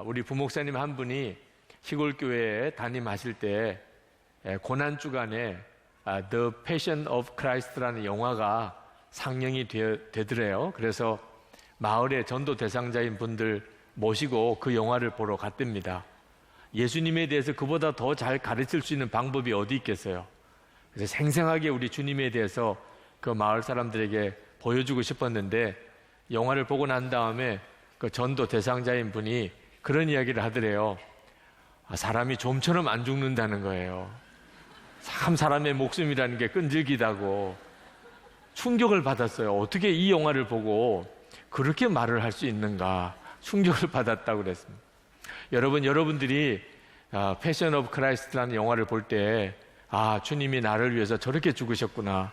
우리 부목사님 한 분이 시골 교회에 담임하실 때 고난 주간에 The Passion of Christ라는 영화가 상영이 되더래요. 그래서 마을의 전도 대상자인 분들 모시고 그 영화를 보러 갔답니다. 예수님에 대해서 그보다 더 잘 가르칠 수 있는 방법이 어디 있겠어요? 그래서 생생하게 우리 주님에 대해서 그 마을 사람들에게 보여주고 싶었는데, 영화를 보고 난 다음에 그 전도 대상자인 분이 그런 이야기를 하더래요. 사람이 좀처럼 안 죽는다는 거예요. 참 사람의 목숨이라는 게 끈질기다고 충격을 받았어요. 어떻게 이 영화를 보고 그렇게 말을 할 수 있는가, 충격을 받았다고 그랬습니다. 여러분들이 패션 오브 크라이스트라는 영화를 볼 때 주님이 나를 위해서 저렇게 죽으셨구나,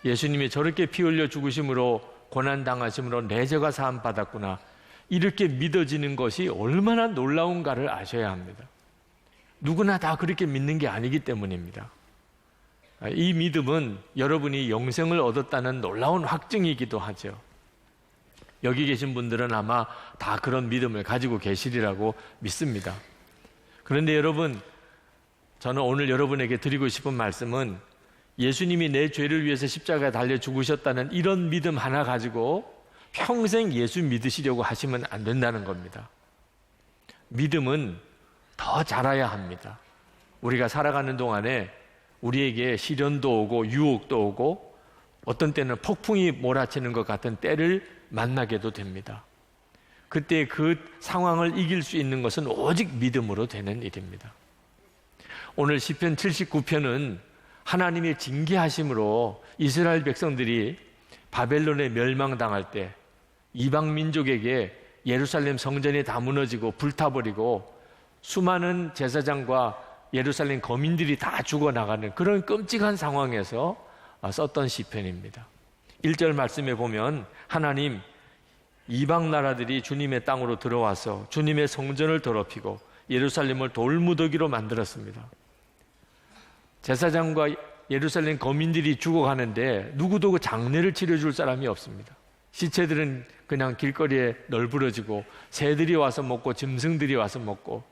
예수님이 저렇게 피 흘려 죽으심으로 고난당하심으로 내 죄가 사함 받았구나, 이렇게 믿어지는 것이 얼마나 놀라운가를 아셔야 합니다. 누구나 다 그렇게 믿는 게 아니기 때문입니다. 이 믿음은 여러분이 영생을 얻었다는 놀라운 확증이기도 하죠. 여기 계신 분들은 아마 다 그런 믿음을 가지고 계시리라고 믿습니다. 그런데 여러분, 저는 오늘 여러분에게 드리고 싶은 말씀은 예수님이 내 죄를 위해서 십자가에 달려 죽으셨다는 이런 믿음 하나 가지고 평생 예수 믿으시려고 하시면 안 된다는 겁니다. 믿음은 더 자라야 합니다. 우리가 살아가는 동안에 우리에게 시련도 오고 유혹도 오고 어떤 때는 폭풍이 몰아치는 것 같은 때를 만나게도 됩니다. 그때 그 상황을 이길 수 있는 것은 오직 믿음으로 되는 일입니다. 오늘 시편 79편은 하나님의 징계하심으로 이스라엘 백성들이 바벨론에 멸망당할 때 이방 민족에게 예루살렘 성전이 다 무너지고 불타버리고 수많은 제사장과 예루살렘 거민들이 다 죽어나가는 그런 끔찍한 상황에서 썼던 시편입니다. 1절 말씀에 보면 하나님, 이방 나라들이 주님의 땅으로 들어와서 주님의 성전을 더럽히고 예루살렘을 돌무더기로 만들었습니다. 제사장과 예루살렘 거민들이 죽어가는데 누구도 그 장례를 치러줄 사람이 없습니다. 시체들은 그냥 길거리에 널브러지고 새들이 와서 먹고 짐승들이 와서 먹고,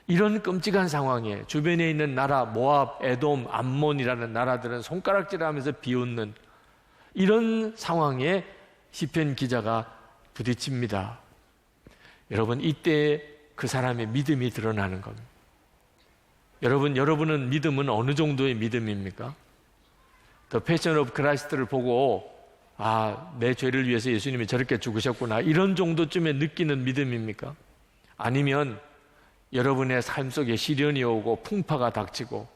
이런 끔찍한 상황에 주변에 있는 나라 모압, 에돔, 암몬이라는 나라들은 손가락질하면서 비웃는 이런 상황에 시편 기자가 부딪힙니다. 여러분, 이때 그 사람의 믿음이 드러나는 겁니다. 여러분은 믿음은 어느 정도의 믿음입니까? The Passion of Christ를 보고 내 죄를 위해서 예수님이 저렇게 죽으셨구나, 이런 정도쯤에 느끼는 믿음입니까? 아니면 여러분의 삶 속에 시련이 오고 풍파가 닥치고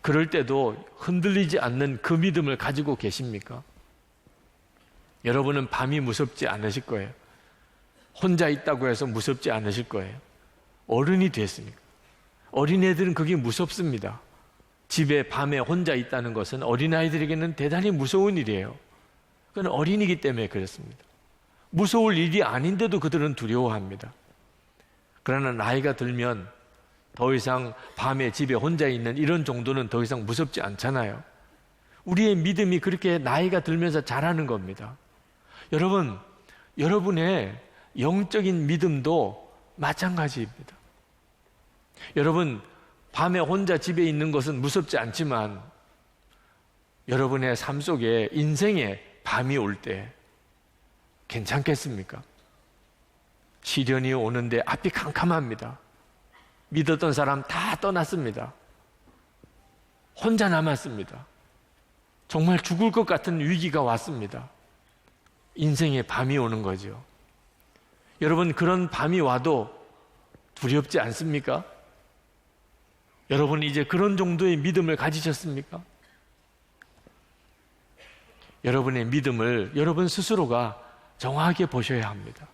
그럴 때도 흔들리지 않는 그 믿음을 가지고 계십니까? 여러분은 밤이 무섭지 않으실 거예요. 혼자 있다고 해서 무섭지 않으실 거예요. 어른이 됐으니까. 어린애들은 그게 무섭습니다. 집에 밤에 혼자 있다는 것은 어린아이들에게는 대단히 무서운 일이에요. 그건 어린이기 때문에 그렇습니다. 무서울 일이 아닌데도 그들은 두려워합니다. 그러나 나이가 들면 더 이상 밤에 집에 혼자 있는 이런 정도는 더 이상 무섭지 않잖아요. 우리의 믿음이 그렇게 나이가 들면서 자라는 겁니다. 여러분, 여러분의 영적인 믿음도 마찬가지입니다. 여러분, 밤에 혼자 집에 있는 것은 무섭지 않지만 여러분의 삶 속에 인생에 밤이 올 때 괜찮겠습니까? 시련이 오는데 앞이 캄캄합니다. 믿었던 사람 다 떠났습니다. 혼자 남았습니다. 정말 죽을 것 같은 위기가 왔습니다. 인생에 밤이 오는 거죠. 여러분, 그런 밤이 와도 두렵지 않습니까? 여러분이 이제 그런 정도의 믿음을 가지셨습니까? 여러분의 믿음을 여러분 스스로가 정확하게 보셔야 합니다.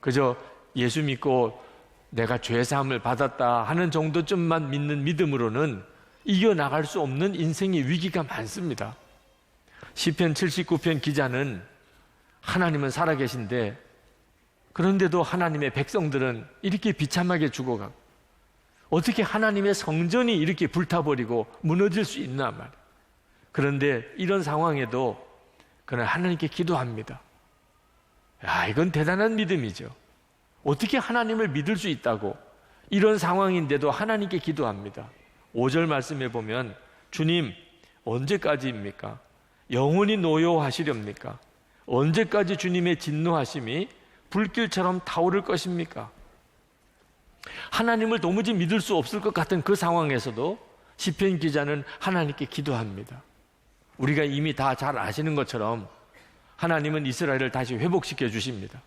그저 예수 믿고 내가 죄사함을 받았다 하는 정도쯤만 믿는 믿음으로는 이겨나갈 수 없는 인생의 위기가 많습니다. 시편 79편 기자는 하나님은 살아계신데 그런데도 하나님의 백성들은 이렇게 비참하게 죽어가고 어떻게 하나님의 성전이 이렇게 불타버리고 무너질 수 있나 말이에요. 그런데 이런 상황에도 그는 하나님께 기도합니다. 이건 대단한 믿음이죠. 어떻게 하나님을 믿을 수 있다고? 이런 상황인데도 하나님께 기도합니다. 5절 말씀에 보면 주님 언제까지입니까? 영원히 노여워하시렵니까? 언제까지 주님의 진노하심이 불길처럼 타오를 것입니까? 하나님을 도무지 믿을 수 없을 것 같은 그 상황에서도 시편 기자는 하나님께 기도합니다. 우리가 이미 다 잘 아시는 것처럼 하나님은 이스라엘을 다시 회복시켜 주십니다.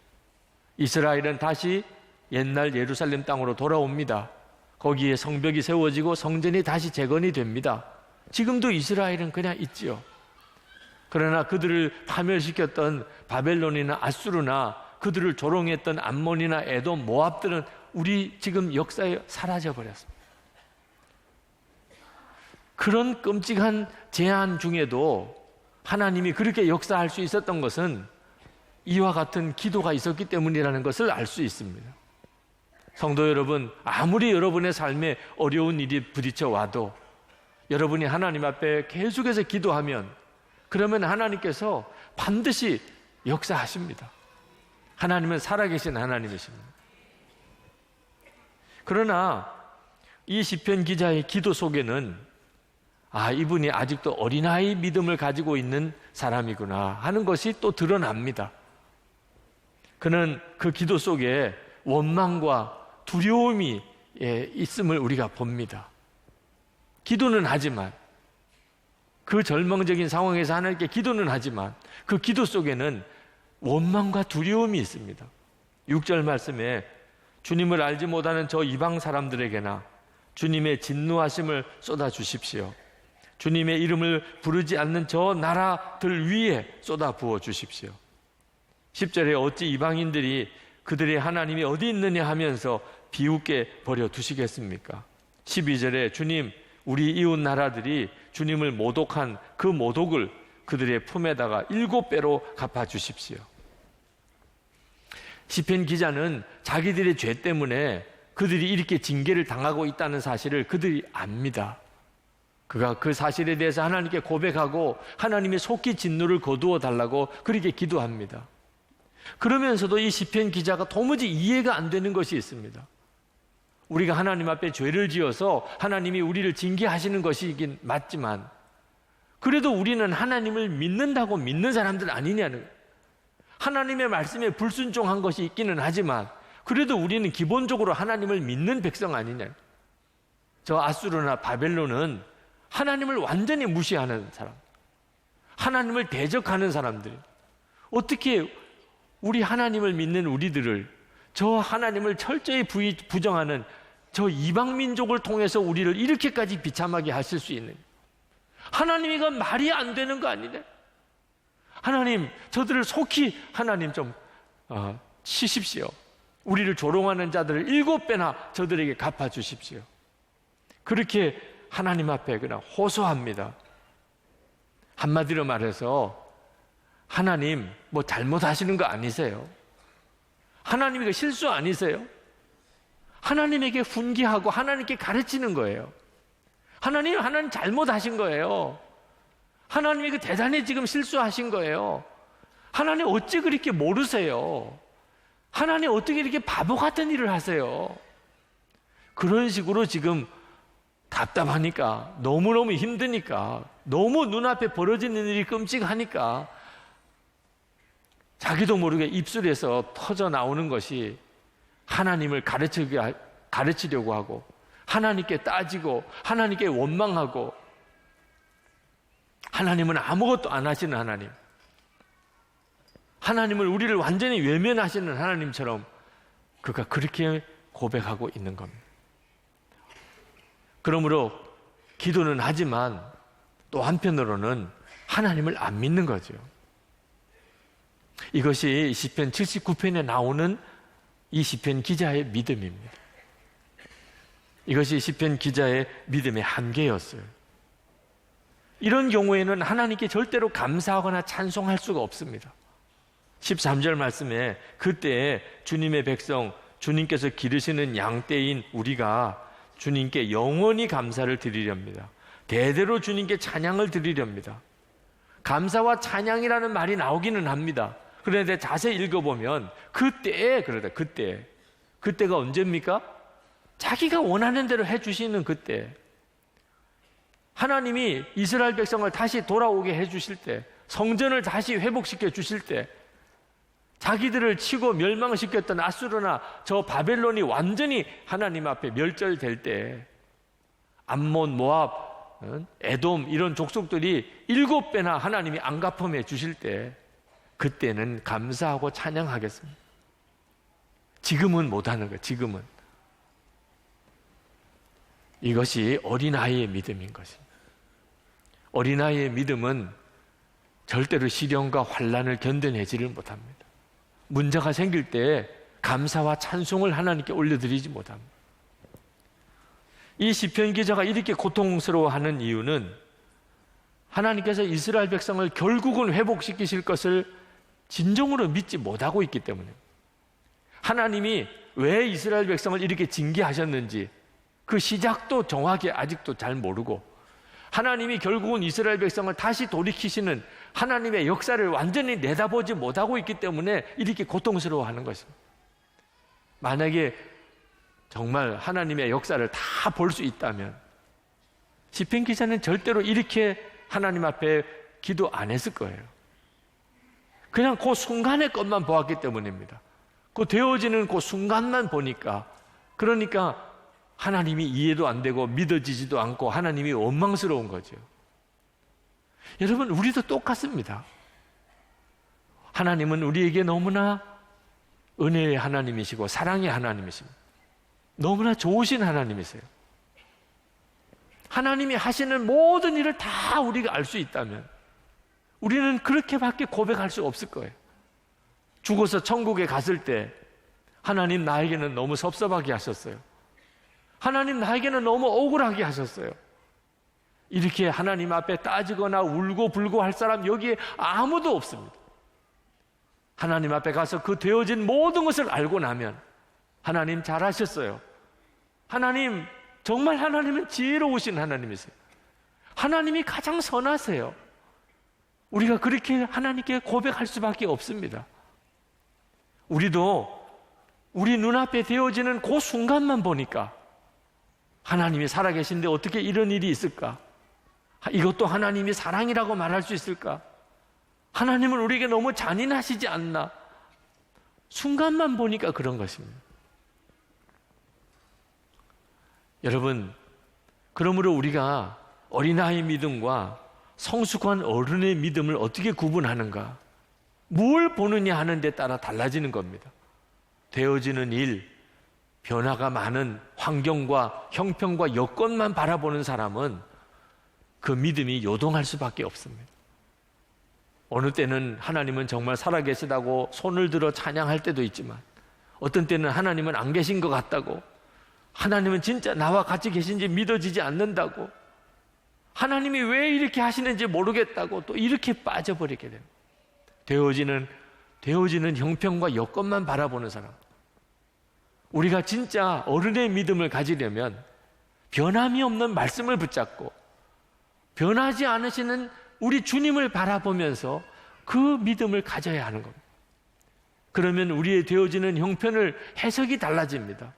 이스라엘은 다시 옛날 예루살렘 땅으로 돌아옵니다. 거기에 성벽이 세워지고 성전이 다시 재건이 됩니다. 지금도 이스라엘은 그냥 있지요. 그러나 그들을 파멸시켰던 바벨론이나 아수르나 그들을 조롱했던 암몬이나 에돔, 모압들은 우리 지금 역사에 사라져버렸습니다. 그런 끔찍한 재앙 중에도 하나님이 그렇게 역사할 수 있었던 것은 이와 같은 기도가 있었기 때문이라는 것을 알 수 있습니다. 성도 여러분, 아무리 여러분의 삶에 어려운 일이 부딪혀 와도 여러분이 하나님 앞에 계속해서 기도하면 그러면 하나님께서 반드시 역사하십니다. 하나님은 살아계신 하나님이십니다. 그러나 이 시편 기자의 기도 속에는 이분이 아직도 어린아이 믿음을 가지고 있는 사람이구나 하는 것이 또 드러납니다. 그는 그 기도 속에 원망과 두려움이 있음을 우리가 봅니다. 기도는 하지만 그 절망적인 상황에서 하나님께 기도는 하지만 그 기도 속에는 원망과 두려움이 있습니다. 6절 말씀에 주님을 알지 못하는 저 이방 사람들에게나 주님의 진노하심을 쏟아 주십시오. 주님의 이름을 부르지 않는 저 나라들 위에 쏟아 부어 주십시오. 10절에 어찌 이방인들이 그들의 하나님이 어디 있느냐 하면서 비웃게 버려 두시겠습니까? 12절에 주님, 우리 이웃 나라들이 주님을 모독한 그 모독을 그들의 품에다가 7배로 갚아 주십시오. 시편 기자는 자기들의 죄 때문에 그들이 이렇게 징계를 당하고 있다는 사실을 그들이 압니다. 그가 그 사실에 대해서 하나님께 고백하고 하나님의 속히 진노를 거두어 달라고 그렇게 기도합니다. 그러면서도 이 시편 기자가 도무지 이해가 안 되는 것이 있습니다. 우리가 하나님 앞에 죄를 지어서 하나님이 우리를 징계하시는 것이긴 맞지만 그래도 우리는 하나님을 믿는다고 믿는 사람들 아니냐는 거예요. 하나님의 말씀에 불순종한 것이 있기는 하지만 그래도 우리는 기본적으로 하나님을 믿는 백성 아니냐. 저 아수르나 바벨론은 하나님을 완전히 무시하는 사람, 하나님을 대적하는 사람들. 어떻게 우리 하나님을 믿는 우리들을 저 하나님을 철저히 부정하는 저 이방 민족을 통해서 우리를 이렇게까지 비참하게 하실 수 있는, 하나님 이건 말이 안 되는 거 아니네. 하나님 저들을 속히 하나님 좀 치십시오. 우리를 조롱하는 자들을 7배나 저들에게 갚아주십시오. 그렇게 하나님 앞에 그냥 호소합니다. 한마디로 말해서 하나님 뭐 잘못하시는 거 아니세요? 하나님 이거 실수 아니세요? 하나님에게 훈계하고 하나님께 가르치는 거예요. 하나님 잘못하신 거예요. 하나님 이거 대단히 지금 실수하신 거예요. 하나님 어찌 그렇게 모르세요? 하나님 어떻게 이렇게 바보 같은 일을 하세요? 그런 식으로 지금 답답하니까, 너무너무 힘드니까, 너무 눈앞에 벌어지는 일이 끔찍하니까 자기도 모르게 입술에서 터져 나오는 것이 하나님을 가르치려고 하고 하나님께 따지고 하나님께 원망하고 하나님은 아무것도 안 하시는 하나님, 하나님을 우리를 완전히 외면하시는 하나님처럼 그가 그렇게 고백하고 있는 겁니다. 그러므로 기도는 하지만 또 한편으로는 하나님을 안 믿는 거죠. 이것이 시편 79편에 나오는 이 시편 기자의 믿음입니다. 이것이 시편 기자의 믿음의 한계였어요. 이런 경우에는 하나님께 절대로 감사하거나 찬송할 수가 없습니다. 13절 말씀에 그때에 주님의 백성, 주님께서 기르시는 양떼인 우리가 주님께 영원히 감사를 드리렵니다. 대대로 주님께 찬양을 드리렵니다. 감사와 찬양이라는 말이 나오기는 합니다. 그런데 자세히 읽어보면 그때에 그때가 언제입니까? 자기가 원하는 대로 해주시는 그때. 하나님이 이스라엘 백성을 다시 돌아오게 해주실 때, 성전을 다시 회복시켜 주실 때, 자기들을 치고 멸망시켰던 아수르나 저 바벨론이 완전히 하나님 앞에 멸절될 때, 암몬, 모압, 에돔 이런 족속들이 7배나 하나님이 앙가품해 주실 때, 그때는 감사하고 찬양하겠습니다. 지금은 못하는 거예요. 지금은. 이것이 어린아이의 믿음인 것입니다. 어린아이의 믿음은 절대로 시련과 환난을 견뎌내지를 못합니다. 문제가 생길 때 감사와 찬송을 하나님께 올려드리지 못합니다. 이 시편 기자가 이렇게 고통스러워하는 이유는 하나님께서 이스라엘 백성을 결국은 회복시키실 것을 진정으로 믿지 못하고 있기 때문입니다. 하나님이 왜 이스라엘 백성을 이렇게 징계하셨는지 그 시작도 정확히 아직도 잘 모르고, 하나님이 결국은 이스라엘 백성을 다시 돌이키시는 하나님의 역사를 완전히 내다보지 못하고 있기 때문에 이렇게 고통스러워하는 것입니다. 만약에 정말 하나님의 역사를 다 볼 수 있다면 시편 기자는 절대로 이렇게 하나님 앞에 기도 안 했을 거예요. 그냥 그 순간의 것만 보았기 때문입니다. 그 되어지는 그 순간만 보니까, 그러니까 하나님이 이해도 안 되고 믿어지지도 않고 하나님이 원망스러운 거죠. 여러분, 우리도 똑같습니다. 하나님은 우리에게 너무나 은혜의 하나님이시고 사랑의 하나님이십니다. 너무나 좋으신 하나님이세요. 하나님이 하시는 모든 일을 다 우리가 알 수 있다면 우리는 그렇게밖에 고백할 수 없을 거예요. 죽어서 천국에 갔을 때 하나님 나에게는 너무 섭섭하게 하셨어요. 하나님 나에게는 너무 억울하게 하셨어요. 이렇게 하나님 앞에 따지거나 울고 불고 할 사람 여기에 아무도 없습니다. 하나님 앞에 가서 그 되어진 모든 것을 알고 나면 하나님 잘하셨어요. 하나님, 정말 하나님은 지혜로우신 하나님이세요. 하나님이 가장 선하세요. 우리가 그렇게 하나님께 고백할 수밖에 없습니다. 우리도 우리 눈앞에 되어지는 그 순간만 보니까 하나님이 살아계신데 어떻게 이런 일이 있을까? 이것도 하나님이 사랑이라고 말할 수 있을까? 하나님은 우리에게 너무 잔인하시지 않나? 순간만 보니까 그런 것입니다. 여러분, 그러므로 우리가 어린아이 믿음과 성숙한 어른의 믿음을 어떻게 구분하는가? 뭘 보느냐 하는 데 따라 달라지는 겁니다. 되어지는 일, 변화가 많은 환경과 형편과 여건만 바라보는 사람은 그 믿음이 요동할 수밖에 없습니다. 어느 때는 하나님은 정말 살아계시다고 손을 들어 찬양할 때도 있지만, 어떤 때는 하나님은 안 계신 것 같다고, 하나님은 진짜 나와 같이 계신지 믿어지지 않는다고, 하나님이 왜 이렇게 하시는지 모르겠다고 또 이렇게 빠져버리게 됩니다. 되어지는 형편과 여건만 바라보는 사람. 우리가 진짜 어른의 믿음을 가지려면 변함이 없는 말씀을 붙잡고 변하지 않으시는 우리 주님을 바라보면서 그 믿음을 가져야 하는 겁니다. 그러면 우리의 되어지는 형편을 해석이 달라집니다.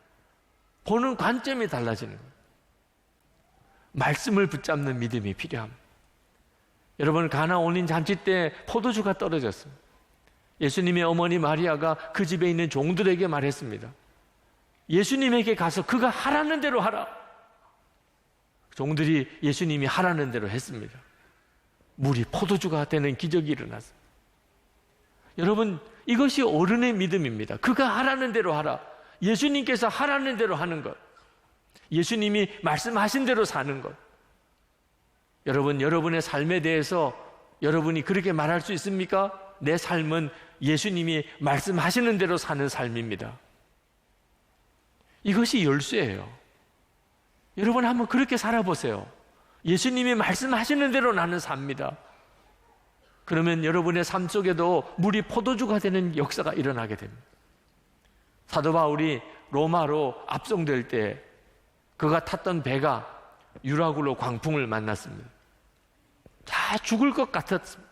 보는 관점이 달라지는 거예요. 말씀을 붙잡는 믿음이 필요합니다. 여러분, 가나 온린 잔치 때 포도주가 떨어졌습니다. 예수님의 어머니 마리아가 그 집에 있는 종들에게 말했습니다. 예수님에게 가서 그가 하라는 대로 하라. 종들이 예수님이 하라는 대로 했습니다. 물이 포도주가 되는 기적이 일어났습니다. 여러분, 이것이 어른의 믿음입니다. 그가 하라는 대로 하라. 예수님께서 하라는 대로 하는 것. 예수님이 말씀하신 대로 사는 것. 여러분, 여러분의 삶에 대해서 여러분이 그렇게 말할 수 있습니까? 내 삶은 예수님이 말씀하시는 대로 사는 삶입니다. 이것이 열쇠예요. 여러분, 한번 그렇게 살아보세요. 예수님이 말씀하시는 대로 나는 삽니다. 그러면 여러분의 삶 속에도 물이 포도주가 되는 역사가 일어나게 됩니다. 사도 바울이 로마로 압송될 때 그가 탔던 배가 유라굴로 광풍을 만났습니다. 다 죽을 것 같았습니다.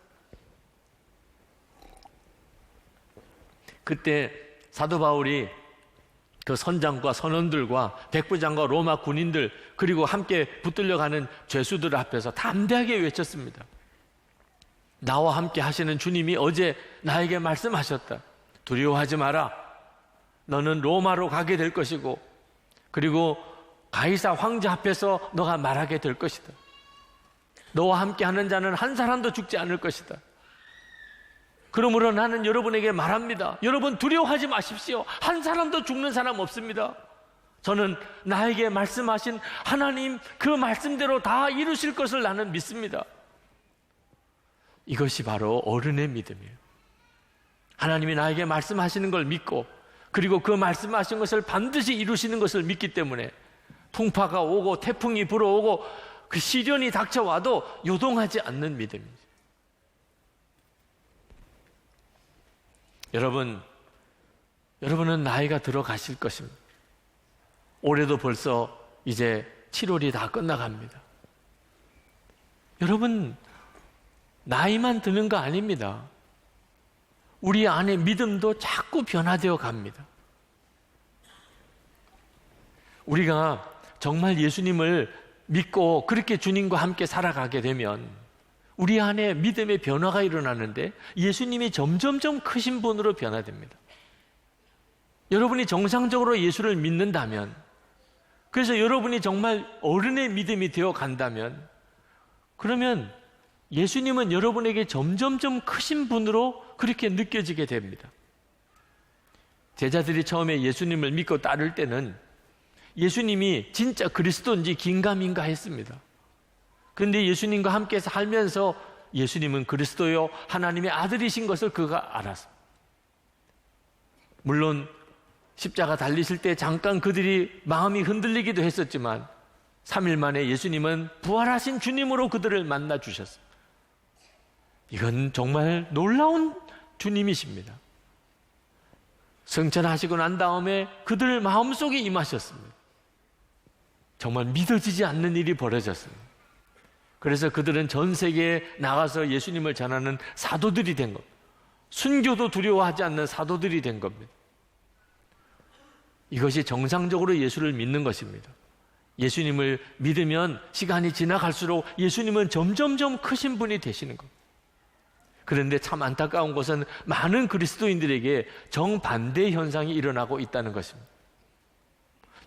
그때 사도 바울이 그 선장과 선원들과 백부장과 로마 군인들 그리고 함께 붙들려가는 죄수들 앞에서 담대하게 외쳤습니다. 나와 함께 하시는 주님이 어제 나에게 말씀하셨다. 두려워하지 마라. 너는 로마로 가게 될 것이고 그리고 가이사 황제 앞에서 너가 말하게 될 것이다. 너와 함께 하는 자는 한 사람도 죽지 않을 것이다. 그러므로 나는 여러분에게 말합니다. 여러분 두려워하지 마십시오. 한 사람도 죽는 사람 없습니다. 저는 나에게 말씀하신 하나님 그 말씀대로 다 이루실 것을 나는 믿습니다. 이것이 바로 어른의 믿음이에요. 하나님이 나에게 말씀하시는 걸 믿고 그리고 그 말씀하신 것을 반드시 이루시는 것을 믿기 때문에 풍파가 오고 태풍이 불어오고 그 시련이 닥쳐와도 요동하지 않는 믿음입니다. 여러분은 나이가 들어가실 것입니다. 올해도 벌써 이제 7월이 다 끝나갑니다. 여러분, 나이만 드는 거 아닙니다. 우리 안에 믿음도 자꾸 변화되어 갑니다. 우리가 정말 예수님을 믿고 그렇게 주님과 함께 살아가게 되면 우리 안에 믿음의 변화가 일어나는데 예수님이 점점점 크신 분으로 변화됩니다. 여러분이 정상적으로 예수를 믿는다면, 그래서 여러분이 정말 어른의 믿음이 되어 간다면, 그러면 예수님은 여러분에게 점점점 크신 분으로 그렇게 느껴지게 됩니다. 제자들이 처음에 예수님을 믿고 따를 때는 예수님이 진짜 그리스도인지 긴가민가 했습니다. 그런데 예수님과 함께 살면서 예수님은 그리스도요 하나님의 아들이신 것을 그가 알았어. 물론 십자가 달리실 때 잠깐 그들이 마음이 흔들리기도 했었지만 3일 만에 예수님은 부활하신 주님으로 그들을 만나 주셨어요. 이건 정말 놀라운 주님이십니다. 승천하시고 난 다음에 그들 마음속에 임하셨습니다. 정말 믿어지지 않는 일이 벌어졌습니다. 그래서 그들은 전 세계에 나가서 예수님을 전하는 사도들이 된 겁니다. 순교도 두려워하지 않는 사도들이 된 겁니다. 이것이 정상적으로 예수를 믿는 것입니다. 예수님을 믿으면 시간이 지나갈수록 예수님은 점점점 크신 분이 되시는 겁니다. 그런데 참 안타까운 것은 많은 그리스도인들에게 정반대 현상이 일어나고 있다는 것입니다.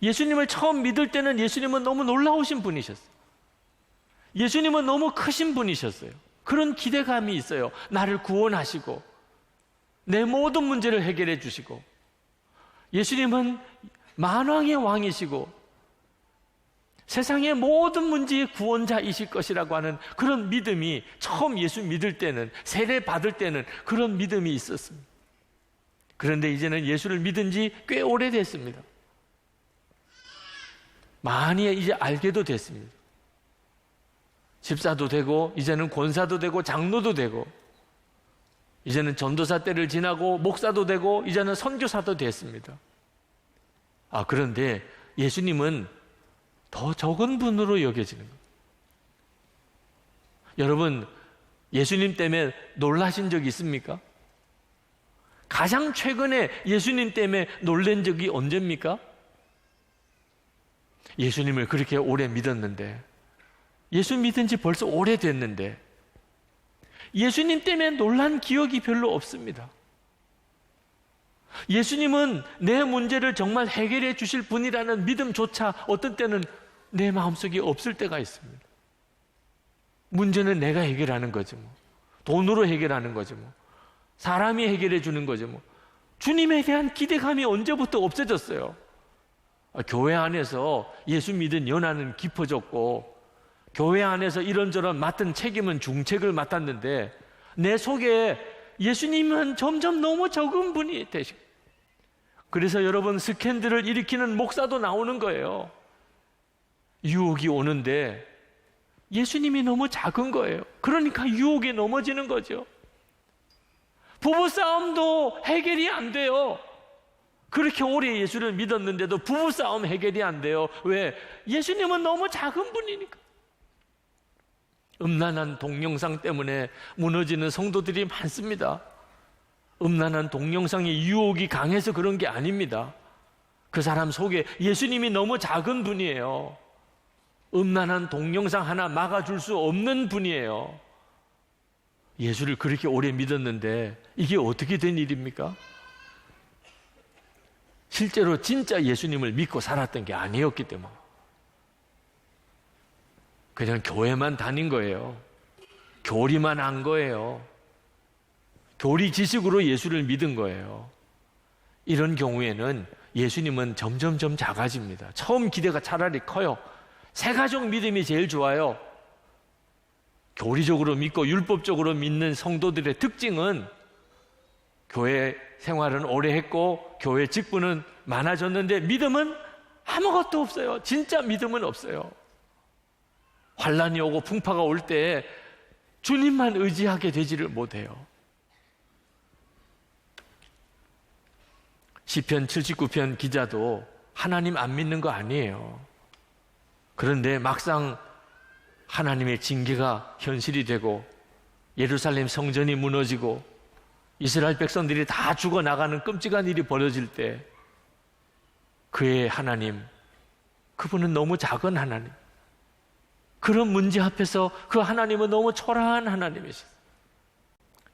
예수님을 처음 믿을 때는 예수님은 너무 놀라우신 분이셨어요. 예수님은 너무 크신 분이셨어요. 그런 기대감이 있어요. 나를 구원하시고 내 모든 문제를 해결해 주시고, 예수님은 만왕의 왕이시고 세상의 모든 문제의 구원자이실 것이라고 하는 그런 믿음이 처음 예수 믿을 때는, 세례 받을 때는 그런 믿음이 있었습니다. 그런데 이제는 예수를 믿은 지 꽤 오래됐습니다. 많이 이제 알게도 됐습니다. 집사도 되고 이제는 권사도 되고 장로도 되고 이제는 전도사 때를 지나고 목사도 되고 이제는 선교사도 됐습니다. 그런데 예수님은 더 적은 분으로 여겨지는 거예요. 여러분, 예수님 때문에 놀라신 적이 있습니까? 가장 최근에 예수님 때문에 놀란 적이 언제입니까? 예수님을 그렇게 오래 믿었는데, 예수 믿은 지 벌써 오래됐는데 예수님 때문에 놀란 기억이 별로 없습니다. 예수님은 내 문제를 정말 해결해 주실 분이라는 믿음조차 어떤 때는 내 마음속에 없을 때가 있습니다. 문제는 내가 해결하는 거지 뭐. 돈으로 해결하는 거지 뭐. 사람이 해결해 주는 거지 뭐. 주님에 대한 기대감이 언제부터 없어졌어요. 교회 안에서 예수 믿은 연한은 깊어졌고 교회 안에서 이런저런 맡은 책임은 중책을 맡았는데 내 속에 예수님은 점점 너무 적은 분이 되시고, 그래서 여러분 스캔들을 일으키는 목사도 나오는 거예요. 유혹이 오는데 예수님이 너무 작은 거예요. 그러니까 유혹에 넘어지는 거죠. 부부싸움도 해결이 안 돼요. 그렇게 오래 예수를 믿었는데도 부부싸움 해결이 안 돼요. 왜? 예수님은 너무 작은 분이니까. 음란한 동영상 때문에 무너지는 성도들이 많습니다. 음란한 동영상의 유혹이 강해서 그런 게 아닙니다. 그 사람 속에 예수님이 너무 작은 분이에요. 음란한 동영상 하나 막아줄 수 없는 분이에요. 예수를 그렇게 오래 믿었는데 이게 어떻게 된 일입니까? 실제로 진짜 예수님을 믿고 살았던 게 아니었기 때문에 그냥 교회만 다닌 거예요. 교리만 한 거예요. 교리 지식으로 예수를 믿은 거예요. 이런 경우에는 예수님은 점점점 작아집니다. 처음 기대가 차라리 커요. 새가족 믿음이 제일 좋아요. 교리적으로 믿고 율법적으로 믿는 성도들의 특징은 교회 생활은 오래 했고 교회 직분은 많아졌는데 믿음은 아무것도 없어요. 진짜 믿음은 없어요. 환란이 오고 풍파가 올 때 주님만 의지하게 되지를 못해요. 시편 79편 기자도 하나님 안 믿는 거 아니에요. 그런데 막상 하나님의 징계가 현실이 되고 예루살렘 성전이 무너지고 이스라엘 백성들이 다 죽어나가는 끔찍한 일이 벌어질 때 그의 하나님, 그분은 너무 작은 하나님, 그런 문제 앞에서 그 하나님은 너무 초라한 하나님이시죠.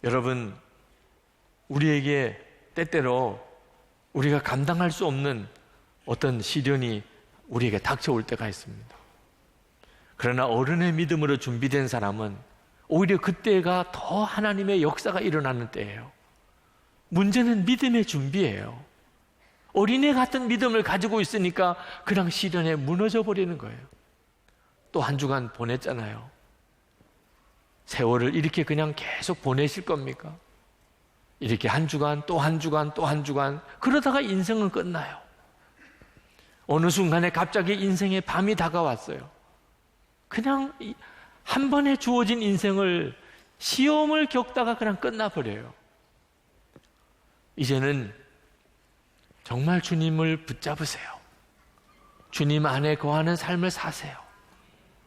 여러분, 우리에게 때때로 우리가 감당할 수 없는 어떤 시련이 우리에게 닥쳐올 때가 있습니다. 그러나 어른의 믿음으로 준비된 사람은 오히려 그때가 더 하나님의 역사가 일어나는 때예요. 문제는 믿음의 준비예요. 어린애 같은 믿음을 가지고 있으니까 그냥 시련에 무너져 버리는 거예요. 또 한 주간 보냈잖아요. 세월을 이렇게 그냥 계속 보내실 겁니까? 이렇게 한 주간, 또 한 주간, 또 한 주간, 그러다가 인생은 끝나요. 어느 순간에 갑자기 인생의 밤이 다가왔어요. 그냥 한 번에 주어진 인생을 시험을 겪다가 그냥 끝나버려요. 이제는 정말 주님을 붙잡으세요. 주님 안에 거하는 삶을 사세요.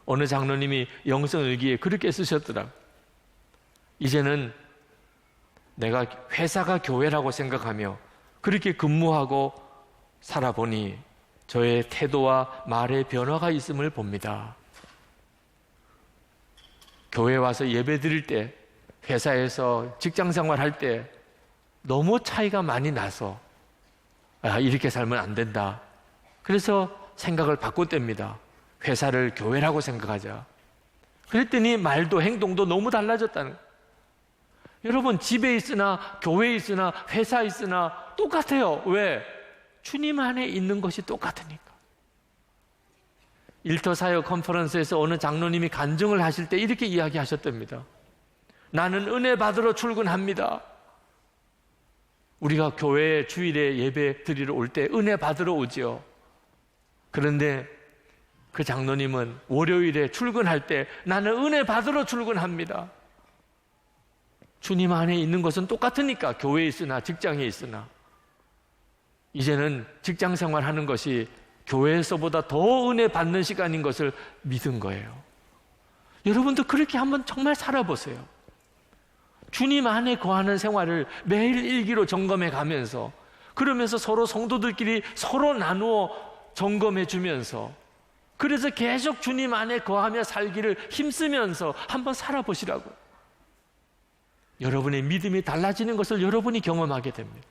어느 장로님이 영성일기에 그렇게 쓰셨더라고요. 이제는 내가 회사가 교회라고 생각하며 그렇게 근무하고 살아보니 저의 태도와 말의 변화가 있음을 봅니다. 교회 와서 예배 드릴 때, 회사에서 직장 생활할 때 너무 차이가 많이 나서 이렇게 살면 안 된다. 그래서 생각을 바꿨답니다. 회사를 교회라고 생각하자. 그랬더니 말도 행동도 너무 달라졌다는 거예요. 여러분, 집에 있으나 교회에 있으나 회사에 있으나 똑같아요. 왜? 주님 안에 있는 것이 똑같으니까. 일터사역 컨퍼런스에서 어느 장로님이 간증을 하실 때 이렇게 이야기하셨답니다. 나는 은혜 받으러 출근합니다. 우리가 교회에 주일에 예배 드리러 올 때 은혜 받으러 오지요. 그런데 그 장로님은 월요일에 출근할 때 나는 은혜 받으러 출근합니다. 주님 안에 있는 것은 똑같으니까, 교회에 있으나 직장에 있으나. 이제는 직장 생활하는 것이 교회에서보다 더 은혜 받는 시간인 것을 믿은 거예요. 여러분도 그렇게 한번 정말 살아보세요. 주님 안에 거하는 생활을 매일 일기로 점검해 가면서, 그러면서 서로 성도들끼리 서로 나누어 점검해 주면서, 그래서 계속 주님 안에 거하며 살기를 힘쓰면서 한번 살아보시라고. 여러분의 믿음이 달라지는 것을 여러분이 경험하게 됩니다.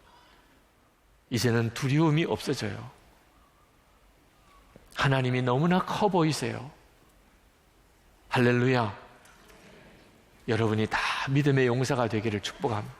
이제는 두려움이 없어져요. 하나님이 너무나 커 보이세요. 할렐루야. 여러분이 다 믿음의 용사가 되기를 축복합니다.